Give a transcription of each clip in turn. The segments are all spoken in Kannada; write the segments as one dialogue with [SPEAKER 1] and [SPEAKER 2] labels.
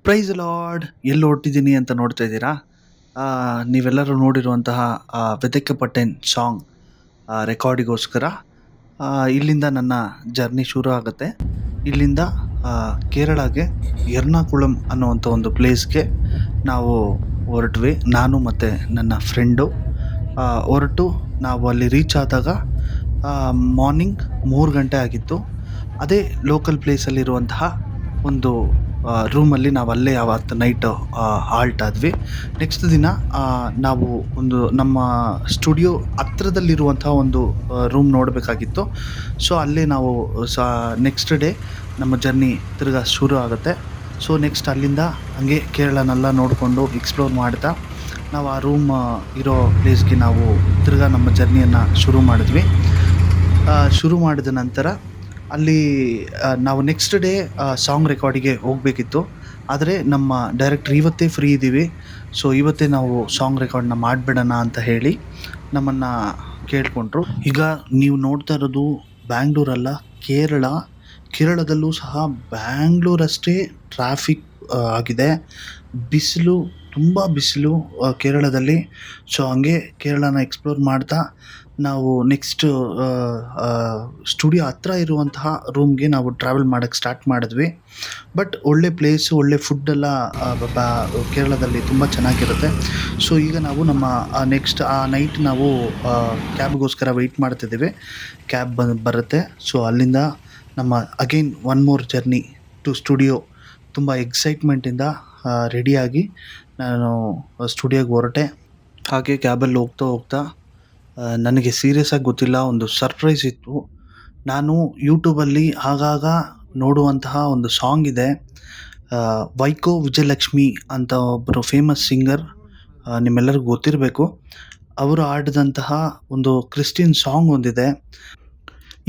[SPEAKER 1] ಪ್ರೈಸ್ ಲಾರ್ಡ್ ಎಲ್ಲಿ ಹೊರಟಿದ್ದೀನಿ ಅಂತ ನೋಡ್ತಾ ಇದ್ದೀರಾ. ನೀವೆಲ್ಲರೂ ನೋಡಿರುವಂತಹ ವೆದಕ್ಕೆ ಪಟ್ಟೆನ್ ಸಾಂಗ್ ರೆಕಾರ್ಡಿಗೋಸ್ಕರ ಇಲ್ಲಿಂದ ನನ್ನ ಜರ್ನಿ ಶುರು ಆಗುತ್ತೆ. ಇಲ್ಲಿಂದ ಕೇರಳಗೆ ಎರ್ನಾಕುಳಂ ಅನ್ನುವಂಥ ಒಂದು ಪ್ಲೇಸ್ಗೆ ನಾವು ಹೊರಟ್ವಿ. ನಾನು ಮತ್ತು ನನ್ನ ಫ್ರೆಂಡು ಹೊರಟು ನಾವು ಅಲ್ಲಿ ರೀಚ್ ಆದಾಗ ಮಾರ್ನಿಂಗ್ 3 ಗಂಟೆ ಆಗಿತ್ತು. ಅದೇ ಲೋಕಲ್ ಪ್ಲೇಸಲ್ಲಿರುವಂತಹ ಒಂದು ರೂಮಲ್ಲಿ ನಾವು ಅಲ್ಲೇ ಆವತ್ತು ನೈಟ್ ಹಾಲ್ಟ್ ಆದ್ವಿ. ನೆಕ್ಸ್ಟ್ ದಿನ ನಾವು ಒಂದು ನಮ್ಮ ಸ್ಟುಡಿಯೋ ಹತ್ರದಲ್ಲಿರುವಂತಹ ಒಂದು ರೂಮ್ ನೋಡಬೇಕಾಗಿತ್ತು. ಸೊ ಅಲ್ಲೇ ನಾವು ನೆಕ್ಸ್ಟ್ ಡೇ ನಮ್ಮ ಜರ್ನಿ ತಿರ್ಗಾ ಶುರು ಆಗುತ್ತೆ. ಸೊ ನೆಕ್ಸ್ಟ್ ಅಲ್ಲಿಂದ ಹಂಗೆ ಕೇರಳನೆಲ್ಲ ನೋಡಿಕೊಂಡು ಎಕ್ಸ್ಪ್ಲೋರ್ ಮಾಡ್ತಾ ನಾವು ಆ ರೂಮ್ ಇರೋ ಪ್ಲೇಸ್ಗೆ ನಾವು ತಿರ್ಗಾ ನಮ್ಮ ಜರ್ನಿಯನ್ನು ಶುರು ಮಾಡಿದ್ವಿ. ಶುರು ಮಾಡಿದ ನಂತರ ಅಲ್ಲಿ ನಾವು ನೆಕ್ಸ್ಟ್ ಡೇ ಸಾಂಗ್ ರೆಕಾರ್ಡಿಗೆ ಹೋಗಬೇಕಿತ್ತು. ಆದರೆ ನಮ್ಮ ಡೈರೆಕ್ಟ್ರ್ ಇವತ್ತೇ ಫ್ರೀ ಇದ್ದೀವಿ, ಸೊ ಇವತ್ತೇ ನಾವು ಸಾಂಗ್ ರೆಕಾರ್ಡ್ನ ಮಾಡಿಬಿಡೋಣ ಅಂತ ಹೇಳಿ ನಮ್ಮನ್ನು ಕೇಳಿಕೊಂಡ್ರು. ಈಗ ನೀವು ನೋಡ್ತಾ ಇರೋದು ಬ್ಯಾಂಗ್ಳೂರಲ್ಲ, ಕೇರಳ. ಕೇರಳದಲ್ಲೂ ಸಹ ಬ್ಯಾಂಗ್ಳೂರಷ್ಟೇ ಟ್ರಾಫಿಕ್ ಆಗಿದೆ. ಬಿಸಿಲು, ತುಂಬ ಬಿಸಿಲು ಕೇರಳದಲ್ಲಿ. ಸೊ ಹಂಗೆ ಕೇರಳನ ಎಕ್ಸ್ಪ್ಲೋರ್ ಮಾಡ್ತಾ ನಾವು ನೆಕ್ಸ್ಟ್ ಸ್ಟುಡಿಯೋ ಹತ್ರ ಇರುವಂತಹ ರೂಮ್ಗೆ ನಾವು ಟ್ರಾವೆಲ್ ಮಾಡೋಕ್ಕೆ ಸ್ಟಾರ್ಟ್ ಮಾಡಿದ್ವಿ. ಬಟ್ ಒಳ್ಳೆ ಪ್ಲೇಸು, ಒಳ್ಳೆ ಫುಡ್ಡೆಲ್ಲ ಕೇರಳದಲ್ಲಿ ತುಂಬ ಚೆನ್ನಾಗಿರುತ್ತೆ. ಸೊ ಈಗ ನಾವು ನಮ್ಮ ನೆಕ್ಸ್ಟ್ ಆ ನೈಟ್ ನಾವು ಕ್ಯಾಬ್ಗೋಸ್ಕರ ವೆಯ್ಟ್ ಮಾಡ್ತಿದ್ದೀವಿ. ಕ್ಯಾಬ್ ಬರುತ್ತೆ. ಸೊ ಅಲ್ಲಿಂದ ನಮ್ಮ again one more journey to studio. ತುಂಬ ಎಕ್ಸೈಟ್ಮೆಂಟಿಂದ ರೆಡಿಯಾಗಿ ನಾನು ಸ್ಟುಡಿಯೋಗೆ ಹೊರಟೆ. ಹಾಗೆ ಕ್ಯಾಬಲ್ಲಿ ಹೋಗ್ತಾ ಹೋಗ್ತಾ ನನಗೆ ಸೀರಿಯಸ್ ಆಗಿ ಗೊತ್ತಿಲ್ಲ, ಒಂದು ಸರ್ಪ್ರೈಸ್ ಇತ್ತು. ನಾನು ಯೂಟ್ಯೂಬಲ್ಲಿ ಆಗಾಗ ನೋಡುವಂತಹ ಒಂದು ಸಾಂಗ್ ಇದೆ. ವೈಕೋ ವಿಜಯಲಕ್ಷ್ಮಿ ಅಂತ ಒಬ್ಬರು ಫೇಮಸ್ ಸಿಂಗರ್, ನಿಮ್ಮೆಲ್ಲರಿಗೂ ಗೊತ್ತಿರಬೇಕು. ಅವರು ಹಾಡಿದಂತಹ ಒಂದು ಕ್ರಿಶ್ಚಿಯನ್ ಸಾಂಗ್ ಒಂದಿದೆ.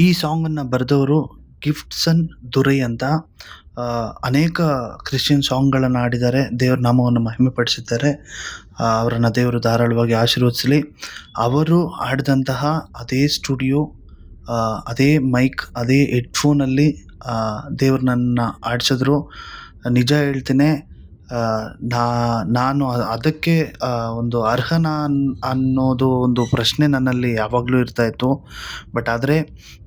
[SPEAKER 1] ಈ ಸಾಂಗನ್ನು ಬರೆದವರು ಗಿಫ್ಟ್ಸನ್ ದುರೈ ಅಂತ. ಅನೇಕ ಕ್ರಿಶ್ಚಿಯನ್ ಸಾಂಗ್ಗಳನ್ನು ಹಾಡಿದ್ದಾರೆ, ದೇವ್ರ ನಾಮವನ್ನು ಮಹಿಮೆಪಡಿಸಿದ್ದಾರೆ. ಅವರನ್ನು ದೇವರು ಧಾರಾಳವಾಗಿ ಆಶೀರ್ವದಿಸಲಿ. ಅವರು ಹಾಡಿದಂತಹ ಅದೇ ಸ್ಟುಡಿಯೋ, ಅದೇ ಮೈಕ್, ಅದೇ ಹೆಡ್ಫೋನಲ್ಲಿ ದೇವ್ರು ನನ್ನ ಆಡಿಸಿದ್ರು. ನಿಜ ಹೇಳ್ತೀನಿ, ನಾನು ಅದಕ್ಕೆ ಒಂದು ಅರ್ಹನಾ ಅನ್ನೋದು ಒಂದು ಪ್ರಶ್ನೆ ನನ್ನಲ್ಲಿ ಯಾವಾಗಲೂ ಇರ್ತಾಯಿತ್ತು. ಬಟ್ ಆದರೆ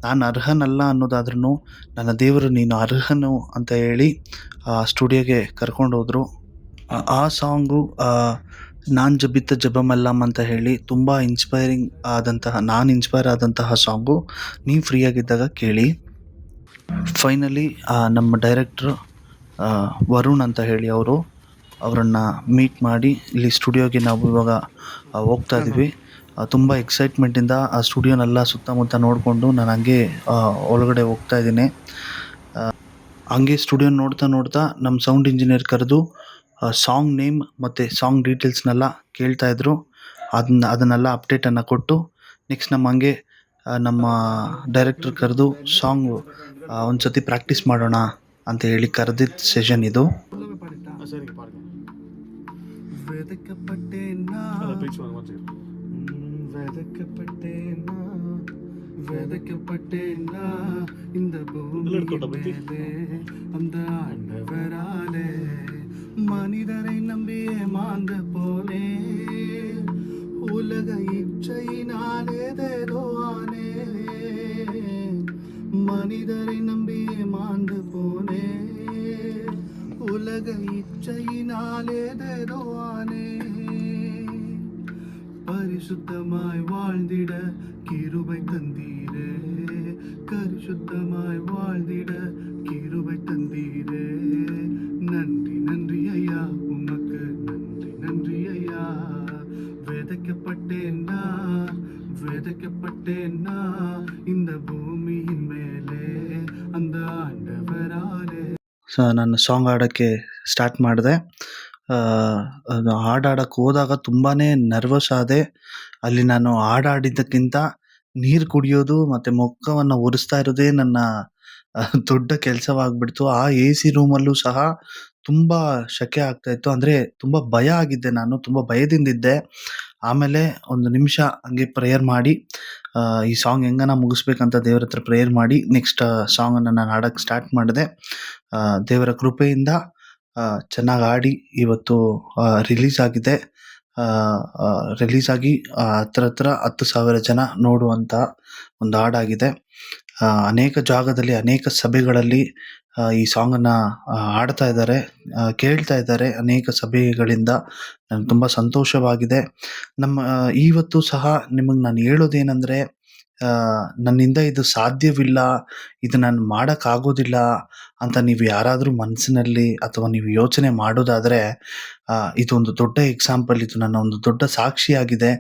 [SPEAKER 1] ನಾನು ಅರ್ಹನಲ್ಲ ಅನ್ನೋದಾದ್ರೂ ನನ್ನ ದೇವರು ನೀನು ಅರ್ಹನು ಅಂತ ಹೇಳಿ ಸ್ಟುಡಿಯೋಗೆ ಕರ್ಕೊಂಡೋದ್ರು. ಆ ಸಾಂಗು ನಾನು ಜಬಿತ್ತ ಜಬಮಲ್ಲಮ್ ಅಂತ ಹೇಳಿ ತುಂಬ ಇನ್ಸ್ಪೈರ್ ಆದಂತಹ ಸಾಂಗು. ನೀವು ಫ್ರೀಯಾಗಿದ್ದಾಗ ಕೇಳಿ. ಫೈನಲಿ ನಮ್ಮ ಡೈರೆಕ್ಟ್ರು ವರುಣ್ ಅಂತ ಹೇಳಿ ಅವರನ್ನು ಮೀಟ್ ಮಾಡಿ ಇಲ್ಲಿ ಸ್ಟುಡಿಯೋಗೆ ನಾವು ಇವಾಗ ಹೋಗ್ತಾ ಇದ್ದೀವಿ. ತುಂಬ ಎಕ್ಸೈಟ್ಮೆಂಟಿಂದ ಆ ಸ್ಟುಡಿಯೋನೆಲ್ಲ ಸುತ್ತಮುತ್ತ ನೋಡಿಕೊಂಡು ನಾನು ಹಂಗೆ ಒಳಗಡೆ ಹೋಗ್ತಾ ಇದ್ದೀನಿ. ಹಂಗೆ ಸ್ಟುಡಿಯೋ ನೋಡ್ತಾ ನಮ್ಮ ಸೌಂಡ್ ಇಂಜಿನಿಯರ್ ಕರೆದು ಸಾಂಗ್ ನೇಮ್ ಮತ್ತು ಸಾಂಗ್ ಡೀಟೇಲ್ಸ್ನೆಲ್ಲ ಕೇಳ್ತಾಯಿದ್ರು. ಅದನ್ನೆಲ್ಲ ಅಪ್ಡೇಟನ್ನು ಕೊಟ್ಟು ನೆಕ್ಸ್ಟ್ ಹಂಗೆ ನಮ್ಮ ಡೈರೆಕ್ಟ್ರ್ ಕರೆದು ಸಾಂಗು ಒಂದು ಸತಿ ಪ್ರಾಕ್ಟೀಸ್ ಮಾಡೋಣ ಅಂತ ಹೇಳಿ ಕರೆದಿದ್ದ ಸೆಷನ್ ಇದು. இந்த பூமியிலே அந்த ஆண்டவராலே மனிதரை நம்பியே மாந்து போனே, உலக இச்சையினாலே தேரோவானே. மனிதரை நம்பியே மாந்து போனே, உலக இச்சையினாலே தேரோவானே. பரிசுத்தமாய் வாழ்ந்திட கிருபை தந்தீரே, பரிசுத்தமாய் வாழ்ந்திட கிருபை தந்தீரே. நன்றி நன்றி ஐயா, உமக்கு நன்றி நன்றி ஐயா. விதைக்கப்பட்டேன்னா இந்த பூமியின் மேலே அந்த ஆண்டவராலே. ನಾನು ಸಾಂಗ್ ಹಾಡೋಕ್ಕೆ ಸ್ಟಾರ್ಟ್ ಮಾಡಿದೆ. ಹಾಡಾಡಕ್ಕೆ ಹೋದಾಗ ತುಂಬಾ ನರ್ವಸ್ ಆದೆ. ಅಲ್ಲಿ ನಾನು ಹಾಡಾಡಿದ್ದಕ್ಕಿಂತ ನೀರು ಕುಡಿಯೋದು ಮತ್ತು ಮುಖವನ್ನು ಒರೆಸ್ತಾ ಇರೋದೇ ನನ್ನ ದೊಡ್ಡ ಕೆಲಸವಾಗ್ಬಿಡ್ತು. ಆ ಎ ಸಿ ರೂಮಲ್ಲೂ ಸಹ ತುಂಬ ಸೆಕೆ ಆಗ್ತಾಯಿತ್ತು. ಅಂದರೆ ತುಂಬ ಭಯ ಆಗಿದ್ದೆ, ನಾನು ತುಂಬ ಭಯದಿಂದಿದ್ದೆ. ಆಮೇಲೆ ಒಂದು ನಿಮಿಷ ಹಂಗೆ ಪ್ರೇಯರ್ ಮಾಡಿ ಈ ಸಾಂಗ್ ಹೆಂಗನ ಮುಗಿಸ್ಬೇಕಂತ ದೇವ್ರ ಹತ್ರ ಪ್ರೇಯರ್ ಮಾಡಿ ನೆಕ್ಸ್ಟ್ ಸಾಂಗನ್ನು ನಾನು ಹಾಡೋಕ್ಕೆ ಸ್ಟಾರ್ಟ್ ಮಾಡಿದೆ. ದೇವರ ಕೃಪೆಯಿಂದ ಚೆನ್ನಾಗಿ ಆಡಿ ಇವತ್ತು ರಿಲೀಸ್ ಆಗಿದೆ. ಆ, ರಿಲೀಸ್ ಆಗಿ ಹತ್ರ ಹತ್ರ 10,000 ಜನ ನೋಡುವಂಥ ಒಂದು ಹಾಡಾಗಿದೆ. ಅನೇಕ ಜಾಗದಲ್ಲಿ ಅನೇಕ ಸಭೆಗಳಲ್ಲಿ ಈ ಸಾಂಗನ್ನು ಹಾಡ್ತಾ ಇದ್ದಾರೆ, ಕೇಳ್ತಾ ಇದ್ದಾರೆ ಅನೇಕ ಸಭೆಗಳಿಂದ. ನನಗೆ ತುಂಬ ಸಂತೋಷವಾಗಿದೆ. ಇವತ್ತು ಸಹ ನಿಮಗೆ ನಾನು ಹೇಳೋದೇನೆಂದರೆ, ನನ್ನಿಂದ ಇದು ಸಾಧ್ಯವಿಲ್ಲ, ಇದು ನಾನು ಮಾಡೋಕ್ಕಾಗೋದಿಲ್ಲ ಅಂತ ನೀವು ಯಾರಾದರೂ ಮನಸ್ಸಿನಲ್ಲಿ ಅಥವಾ ನೀವು ಯೋಚನೆ ಮಾಡೋದಾದರೆ, ಇದೊಂದು ದೊಡ್ಡ ಎಕ್ಸಾಂಪಲ್, ಇದು ನನ್ನ ಒಂದು ದೊಡ್ಡ ಸಾಕ್ಷಿಯಾಗಿದೆ.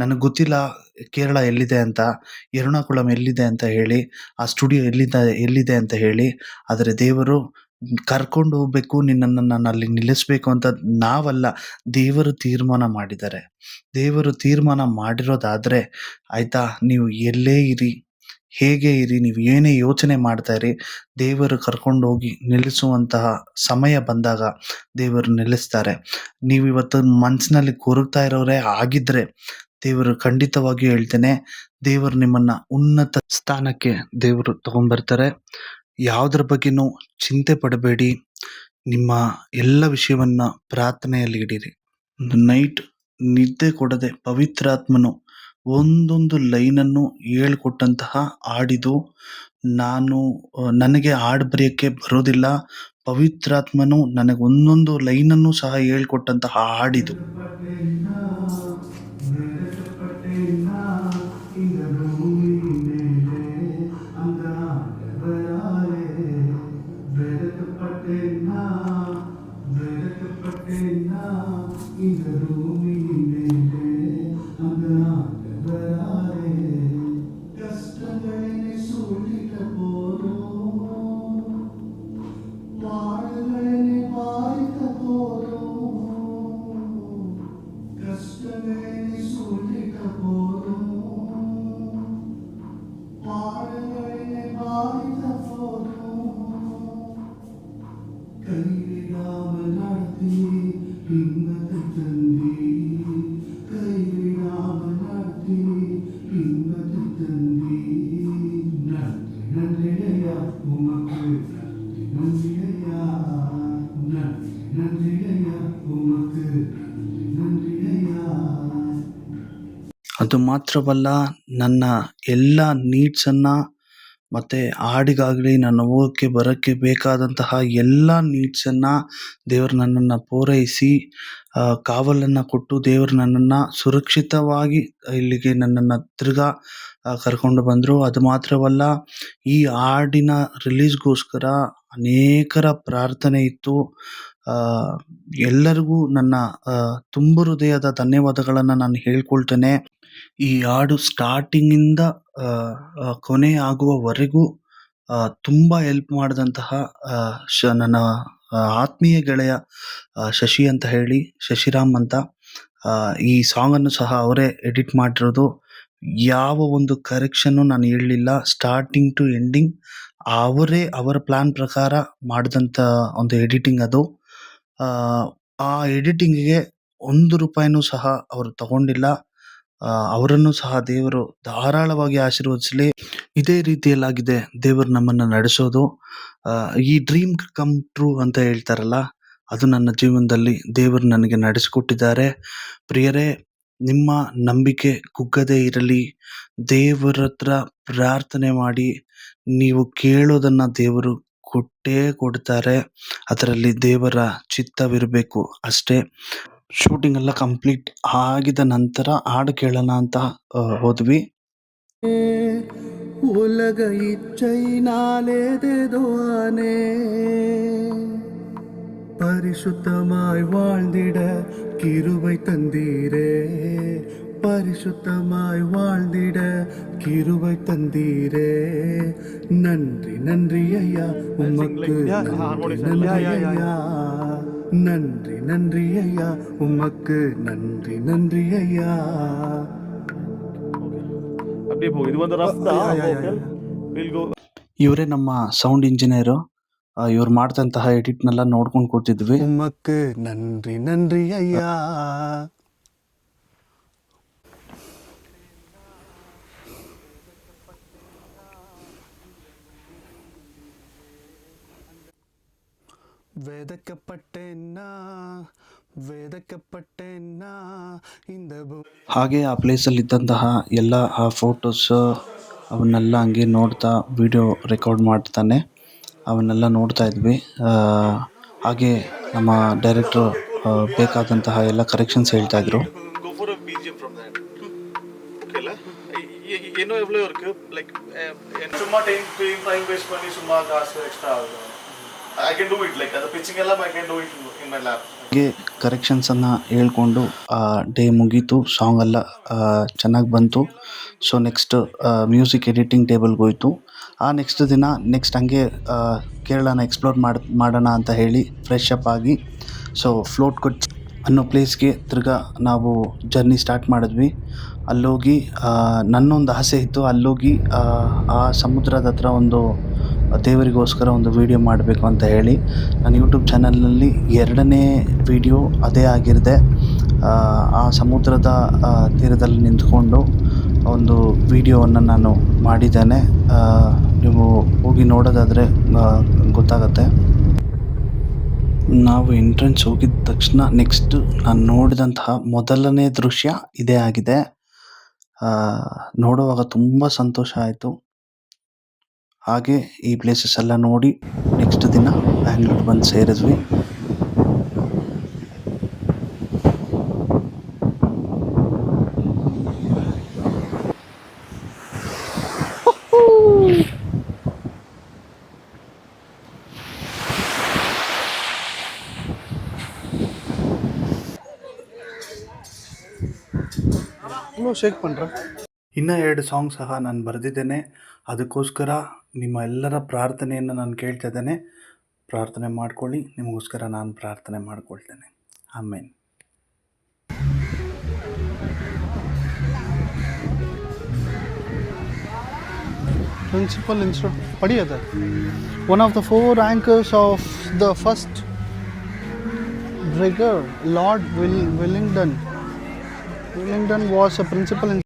[SPEAKER 1] ನನಗೆ ಗೊತ್ತಿಲ್ಲ ಕೇರಳ ಎಲ್ಲಿದೆ ಅಂತ, ಎರ್ನಾಕುಳಂ ಎಲ್ಲಿದೆ ಅಂತ ಹೇಳಿ, ಆ ಸ್ಟುಡಿಯೋ ಎಲ್ಲಿದೆ ಅಂತ ಹೇಳಿ. ಆದರೆ ದೇವರು ಕರ್ಕೊಂಡು ಹೋಗ್ಬೇಕು, ನಿನ್ನನ್ನು ನಾನು ಅಲ್ಲಿ ನಿಲ್ಲಿಸಬೇಕು ಅಂತ ನಾವಲ್ಲ, ದೇವರು ತೀರ್ಮಾನ ಮಾಡಿದ್ದಾರೆ. ದೇವರು ತೀರ್ಮಾನ ಮಾಡಿರೋದಾದರೆ ಆಯಿತಾ, ನೀವು ಎಲ್ಲೇ ಇರಿ, ಹೇಗೆ ಇರಿ, ನೀವು ಏನೇ ಯೋಚನೆ ಮಾಡ್ತಾ ಇರಿ, ದೇವರು ಕರ್ಕೊಂಡು ಹೋಗಿ ನಿಲ್ಲಿಸುವಂತಹ ಸಮಯ ಬಂದಾಗ ದೇವರು ನಿಲ್ಲಿಸ್ತಾರೆ. ನೀವು ಇವತ್ತು ಮನಸ್ಸಿನಲ್ಲಿ ಕೊರಗ್ತಾ ಇರೋರೇ ಆಗಿದ್ದರೆ, ದೇವರು ಖಂಡಿತವಾಗಿಯೂ ಹೇಳ್ತೇನೆ, ದೇವರು ನಿಮ್ಮನ್ನು ಉನ್ನತ ಸ್ಥಾನಕ್ಕೆ ದೇವರು ತಗೊಂಡ್ಬರ್ತಾರೆ. ಯಾವುದ್ರ ಬಗ್ಗೆನೂ ಚಿಂತೆ ಪಡಬೇಡಿ. ನಿಮ್ಮ ಎಲ್ಲ ವಿಷಯವನ್ನು ಪ್ರಾರ್ಥನೆಯಲ್ಲಿ ಇಡಿರಿ. ಒಂದು ನೈಟ್ ನಿದ್ದೆ ಕೊಡದೆ ಪವಿತ್ರಾತ್ಮನು ಒಂದೊಂದು ಲೈನನ್ನು ಹೇಳ್ಕೊಟ್ಟಂತಹ ಹಾಡಿದು. ನನಗೆ ಹಾಡು ಬರೆಯೋಕ್ಕೆ ಬರೋದಿಲ್ಲ, ಪವಿತ್ರಾತ್ಮನು ನನಗೆ ಒಂದೊಂದು ಲೈನನ್ನು ಸಹ ಹೇಳ್ಕೊಟ್ಟಂತಹ ಹಾಡಿದು. ಅದು ಮಾತ್ರವಲ್ಲ, ನನ್ನ ಎಲ್ಲ ನೀಡ್ಸನ್ನು ಮತ್ತು ಹಾಡಿಗಾಗಲಿ, ನನ್ನ ಹೋಗೋಕ್ಕೆ ಬರೋಕ್ಕೆ ಬೇಕಾದಂತಹ ಎಲ್ಲ ನೀಡ್ಸನ್ನು ದೇವರು ನನ್ನನ್ನು ಪೂರೈಸಿ ಕಾವಲನ್ನು ಕೊಟ್ಟು, ದೇವರು ನನ್ನನ್ನು ಸುರಕ್ಷಿತವಾಗಿ ಇಲ್ಲಿಗೆ ನನ್ನನ್ನು ತಿರ್ಗಾ ಕರ್ಕೊಂಡು ಬಂದರು. ಅದು ಮಾತ್ರವಲ್ಲ, ಈ ಹಾಡಿನ ರಿಲೀಸ್ಗೋಸ್ಕರ ಅನೇಕರ ಪ್ರಾರ್ಥನೆ ಇತ್ತು. ಎಲ್ಲರಿಗೂ ನನ್ನ ತುಂಬು ಹೃದಯದ ಧನ್ಯವಾದಗಳನ್ನು ನಾನು ಹೇಳ್ಕೊಳ್ತೇನೆ. ಈ ಹಾಡು ಸ್ಟಾರ್ಟಿಂಗಿಂದ ಕೊನೆ ಆಗುವವರೆಗೂ ತುಂಬ ಹೆಲ್ಪ್ ಮಾಡಿದಂತಹ ನನ್ನ ಆತ್ಮೀಯ ಗೆಳೆಯ ಶಶಿ ಅಂತ ಹೇಳಿ, ಶಶಿರಾಮ್ ಅಂತ. ಈ ಸಾಂಗನ್ನು ಸಹ ಅವರೇ ಎಡಿಟ್ ಮಾಡಿರೋದು. ಯಾವ ಒಂದು ಕರೆಕ್ಷನ್ನು ನಾನು ಹೇಳಲಿಲ್ಲ, ಸ್ಟಾರ್ಟಿಂಗ್ ಟು ಎಂಡಿಂಗ್ ಅವರ ಪ್ಲ್ಯಾನ್ ಪ್ರಕಾರ ಮಾಡಿದಂಥ ಒಂದು ಎಡಿಟಿಂಗ್ ಅದು. ಆ ಎಡಿಟಿಂಗಿಗೆ ₹1 ಸಹ ಅವರು ತಗೊಂಡಿಲ್ಲ. ಅವರನ್ನು ಸಹ ದೇವರು ಧಾರಾಳವಾಗಿ ಆಶೀರ್ವದಿಸಲಿ. ಇದೇ ರೀತಿಯಲ್ಲಾಗಿದೆ ದೇವರು ನಮ್ಮನ್ನು ನಡೆಸೋದು. ಈ ಡ್ರೀಮ್ ಕಮ್ ಟ್ರೂ ಅಂತ ಹೇಳ್ತಾರಲ್ಲ, ಅದು ನನ್ನ ಜೀವನದಲ್ಲಿ ದೇವರು ನನಗೆ ನಡೆಸಿಕೊಟ್ಟಿದ್ದಾರೆ. ಪ್ರಿಯರೇ, ನಿಮ್ಮ ನಂಬಿಕೆ ಕುಗ್ಗದೇ ಇರಲಿ. ದೇವರ ಹತ್ರ ಪ್ರಾರ್ಥನೆ ಮಾಡಿ, ನೀವು ಕೇಳೋದನ್ನು ದೇವರು ಕೊಟ್ಟೇ ಕೊಡ್ತಾರೆ. ಅದರಲ್ಲಿ ದೇವರ ಚಿತ್ತವಿರಬೇಕು ಅಷ್ಟೇ. ಶೂಟಿಂಗ್ ಎಲ್ಲ ಕಂಪ್ಲೀಟ್ ಆಗಿದ ನಂತರ ಹಾಡು ಕೇಳೋಣ ಅಂತ ಹೋದ್ವಿ.
[SPEAKER 2] உலக இச்சையினாலேதேதோனே பரிசுத்தமாய் வாழ்ந்திட கிருபை தந்தீரே, பரிசுத்தமாய் வாழ்ந்திட கிருபை தந்தீரே. நன்றி நன்றி ஐயா உமக்கு, நன்றி ஐயா, நன்றி நன்றி ஐயா உமக்கு, நன்றி நன்றி ஐயா.
[SPEAKER 1] ಇವರೇ ನಮ್ಮ ಸೌಂಡ್ ಇಂಜಿನಿಯರು. ಇವ್ರು ಮಾಡ್ದಂತಹ ಎಡಿಟ್ನೆಲ್ಲ ನೋಡ್ಕೊಂಡು ಕೂತಿದ್ವಿ.
[SPEAKER 2] உமக்கு நன்றி நன்றி ஐயா. ವೇದಕಪಟ್ಟೆನ್ನ ವೇದಕಪಟ್ಟೆನ್ನ இந்த
[SPEAKER 1] ಹಾಗೆ ಆ ಪ್ಲೇಸಲ್ಲಿ ಇದ್ದಂತಹ ಎಲ್ಲ ಆ ಫೋಟೋಸ್ ಅವನ್ನೆಲ್ಲ ಹಂಗೆ ನೋಡ್ತಾ ವಿಡಿಯೋ ರೆಕಾರ್ಡ್ ಮಾಡ್ತಾನೆ ಅವನ್ನೆಲ್ಲ ನೋಡ್ತಾ ಇದ್ವಿ. ಹಾಗೆ ನಮ್ಮ ಡೈರೆಕ್ಟ್ರು ಬೇಕಾದಂತಹ ಎಲ್ಲ ಕರೆಕ್ಷನ್ಸ್ ಹೇಳ್ತಾ ಇದ್ರು.
[SPEAKER 3] இன்னும் எவ்வளோ இருக்கு லைக் சும்மா டைம் வேஸ்ட் பண்ணி சும்மா காசு எக்ஸ்ட்ரா ஆகும். I can do it like அந்த பிச்சிங் எல்லாம் I can do it in my lab.
[SPEAKER 1] ಹಾಗೆ ಕರೆಕ್ಷನ್ಸನ್ನು ಹೇಳ್ಕೊಂಡು ಡೇ ಮುಗೀತು. ಸಾಂಗ್ ಎಲ್ಲ ಚೆನ್ನಾಗಿ ಬಂತು. ಸೊ ನೆಕ್ಸ್ಟ್ ಮ್ಯೂಸಿಕ್ ಎಡಿಟಿಂಗ್ ಟೇಬಲ್ಗೆ ಹೋಯಿತು. ಆ ನೆಕ್ಸ್ಟ್ ದಿನ ಹಂಗೆ ಕೇರಳನ ಎಕ್ಸ್ಪ್ಲೋರ್ ಮಾಡೋಣ ಅಂತ ಹೇಳಿ ಫ್ರೆಶ್ ಅಪ್ ಆಗಿ ಸೊ ಫ್ಲೋಟ್ ಕೊಟ್ಟು ಅನ್ನೋ ಪ್ಲೇಸ್ಗೆ ತಿರ್ಗಾ ನಾವು ಜರ್ನಿ ಸ್ಟಾರ್ಟ್ ಮಾಡಿದ್ವಿ. ಅಲ್ಲೋಗಿ ನನ್ನೊಂದು ಆಸೆ ಇತ್ತು, ಅಲ್ಲೋಗಿ ಆ ಸಮುದ್ರದ ಹತ್ರ ಒಂದು ದೇವರಿಗೋಸ್ಕರ ಒಂದು ವೀಡಿಯೋ ಮಾಡಬೇಕು ಅಂತ ಹೇಳಿ ನನ್ನ ಯೂಟ್ಯೂಬ್ ಚಾನಲ್ನಲ್ಲಿ 2ನೇ ವೀಡಿಯೋ ಅದೇ ಆಗಿರುತ್ತೆ. ಆ ಸಮುದ್ರದ ತೀರದಲ್ಲಿ ನಿಂತ್ಕೊಂಡು ಒಂದು ವೀಡಿಯೋವನ್ನು ನಾನು ಮಾಡಿದ್ದೇನೆ. ನೀವು ಹೋಗಿ ನೋಡೋದಾದರೆ ಗೊತ್ತಾಗತ್ತೆ. ನಾವು ಎಂಟ್ರೆನ್ಸ್ ಹೋಗಿದ ತಕ್ಷಣ ನೆಕ್ಸ್ಟ್ ನಾನು ನೋಡಿದಂತಹ ಮೊದಲನೇ ದೃಶ್ಯ ಇದೇ ಆಗಿದೆ. ನೋಡುವಾಗ ತುಂಬ ಸಂತೋಷ ಆಯಿತು. ಹಾಗೆ ಈ ಪ್ಲೇಸಸ್ ಎಲ್ಲ ನೋಡಿ ನೆಕ್ಸ್ಟ್ ದಿನ ಬ್ಯಾಂಗ್ಳೂರ್ ಬಂದು ಸೇರಿದ್ವಿ.
[SPEAKER 2] ಶೇಕ್ ಪண்ற
[SPEAKER 1] ಇನ್ನೂ 2 ಸಾಂಗ್ ಸಹ ನಾನು ಬರೆದಿದ್ದೇನೆ. ಅದಕ್ಕೋಸ್ಕರ ನಿಮ್ಮ ಎಲ್ಲರ ಪ್ರಾರ್ಥನೆಯನ್ನು ನಾನು ಕೇಳ್ತಾ ಇದ್ದೇನೆ. ಪ್ರಾರ್ಥನೆ ಮಾಡ್ಕೊಳ್ಳಿ. ನಿಮಗೋಸ್ಕರ ನಾನು ಪ್ರಾರ್ಥನೆ ಮಾಡ್ಕೊಳ್ತೇನೆ. ಆಮೇನ್.
[SPEAKER 2] Principal Institute पढ़ी है one of the 4 anchors of the first brigade, Lord Wellington was a principal